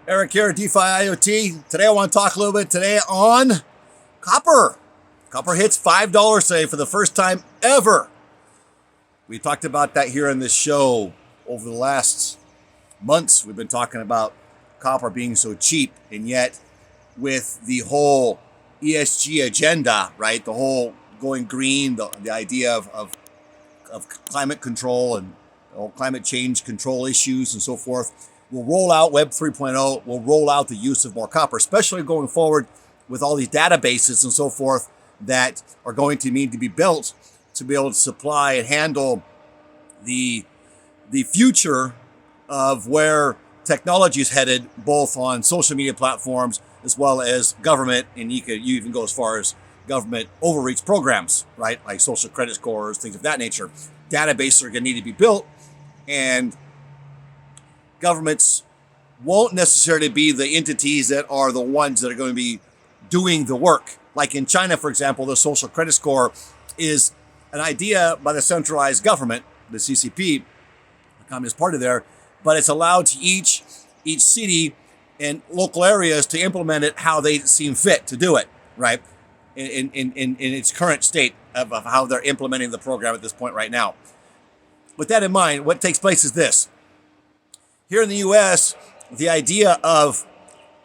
Eric here, DeFi IoT. Today I want to talk a little bit today on copper. Copper hits $5 today for the first time ever. We talked about that here in this show over the last months. We've been talking about copper being so cheap, and yet with the whole ESG agenda, right? The whole going green, the idea of climate control and climate change control issues and so forth. We'll roll out Web 3.0. We'll roll out the use of more copper, especially going forward with all these databases and so forth that are going to need to be built to be able to supply and handle the future of where technology is headed, both on social media platforms as well as government. And you even go as far as government overreach programs, right? Like social credit scores, things of that nature. Databases are going to need to be built, and governments won't necessarily be the entities that are the ones that are going to be doing the work. Like in China, for example, the social credit score is an idea by the centralized government, the CCP, the Communist Party there, but it's allowed to each city and local areas to implement it how they seem fit to do it, right? In its current state of how they're implementing the program at this point right now. With that in mind, what takes place is this. Here in the U.S., the idea of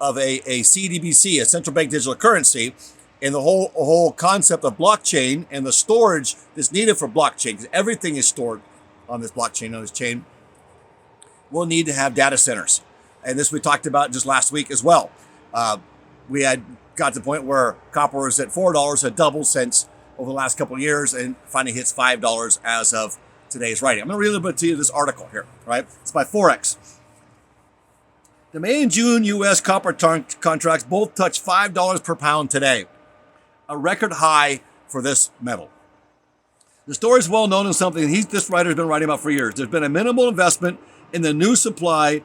a CDBC, a central bank digital currency, and the whole concept of blockchain and the storage that's needed for blockchain, because everything is stored on this blockchain, on this chain, we'll need to have data centers. And this we talked about just last week as well. We had got to the point where copper was at $4, had doubled since over the last couple of years, and finally hits $5 as of today's writing. I'm going to read a little bit to you this article here, right? It's by Forex. The May and June U.S. copper contracts both touched $5 per pound today, a record high for this metal. The story is well known and something this writer has been writing about for years. There's been a minimal investment in the new supply,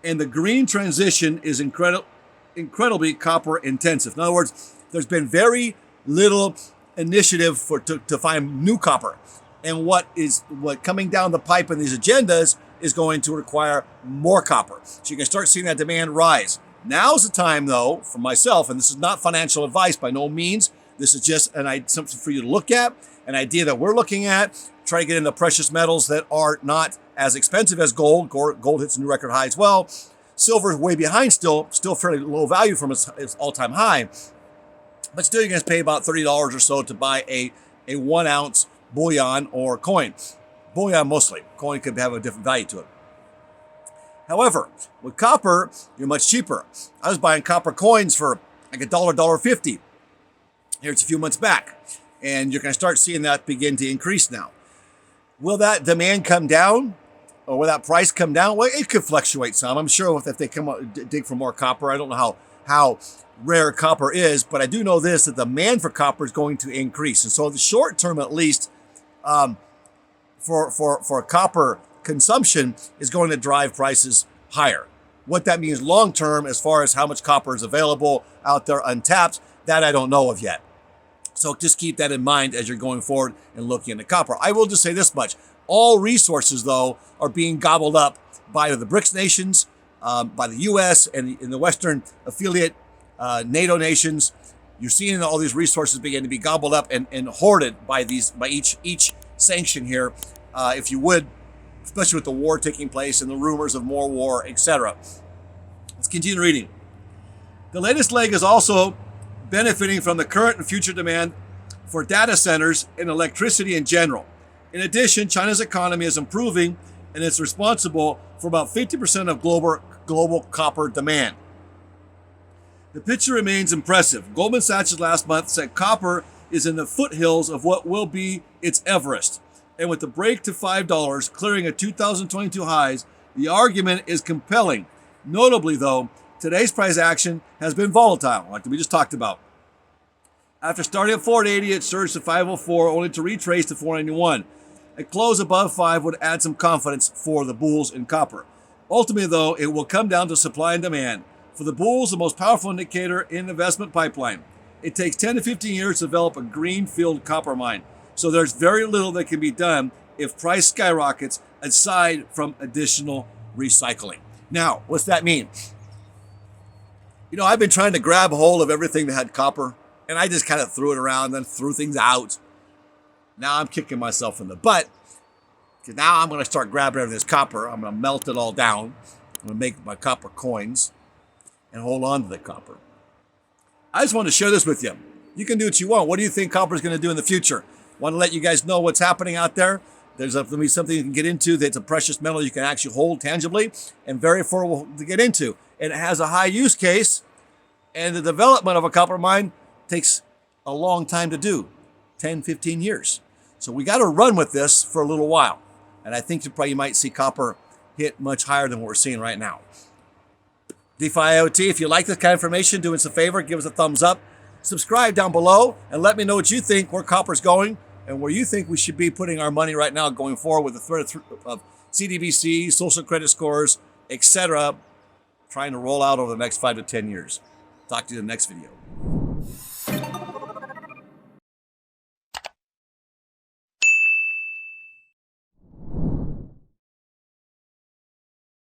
and the green transition is incredibly copper intensive. In other words, there's been very little initiative to find new copper. And what coming down the pipe in these agendas is going to require more copper. So you can start seeing that demand rise. Now's the time, though, for myself, and this is not financial advice by no means. This is just something for you to look at, an idea that we're looking at, try to get into precious metals that are not as expensive as gold. Gold hits a new record high as well. Silver is way behind still fairly low value from its all-time high. But still, you're going to pay about $30 or so to buy a 1 ounce bullion or coin. Bullion mostly. Coin could have a different value to it. However, with copper, you're much cheaper. I was buying copper coins for like $1, $1.50. Here it's a few months back. And you're going to start seeing that begin to increase now. Will that demand come down? Or will that price come down? Well, it could fluctuate some. I'm sure if they come out, dig for more copper. I don't know how rare copper is, but I do know this, that the demand for copper is going to increase. And so the short term, at least, for copper consumption is going to drive prices higher. What that means long term, as far as how much copper is available out there untapped, that I don't know of yet. So just keep that in mind as you're going forward and looking into copper. I will just say this much. All resources, though, are being gobbled up by the BRICS nations, by the U.S. and in the Western affiliate NATO nations. You're seeing all these resources begin to be gobbled up and hoarded by each sanction here, if you would, especially with the war taking place and the rumors of more war, etc. Let's continue reading. The latest leg is also benefiting from the current and future demand for data centers and electricity in general. In addition, China's economy is improving, and it's responsible for about 50% of global copper demand. The picture remains impressive. Goldman Sachs last month said copper is in the foothills of what will be its Everest. And with the break to $5 clearing at 2022 highs, the argument is compelling. Notably, though, today's price action has been volatile, like we just talked about. After starting at $4.80, it surged to $5.04, only to retrace to $4.91. A close above 5 would add some confidence for the bulls in copper. Ultimately, though, it will come down to supply and demand. For the bulls, the most powerful indicator in the investment pipeline. It takes 10 to 15 years to develop a greenfield copper mine. So there's very little that can be done if price skyrockets aside from additional recycling. Now, what's that mean? I've been trying to grab hold of everything that had copper, and I just kind of threw it around, then threw things out. Now I'm kicking myself in the butt, because now I'm going to start grabbing everything that's copper. I'm going to melt it all down. I'm going to make my copper coins and hold on to the copper. I just want to share this with you. You can do what you want. What do you think copper is going to do in the future? Want to let you guys know what's happening out there. There's going to be something you can get into that's a precious metal you can actually hold tangibly and very affordable to get into. And it has a high use case, and the development of a copper mine takes a long time to do, 10, 15 years. So we got to run with this for a little while. And I think you might see copper hit much higher than what we're seeing right now. DeFi IoT, if you like this kind of information, do us a favor, give us a thumbs up, subscribe down below, and let me know what you think, where copper's going, and where you think we should be putting our money right now going forward with the threat of CDBC, social credit scores, etc., trying to roll out over the next 5 to 10 years. Talk to you in the next video.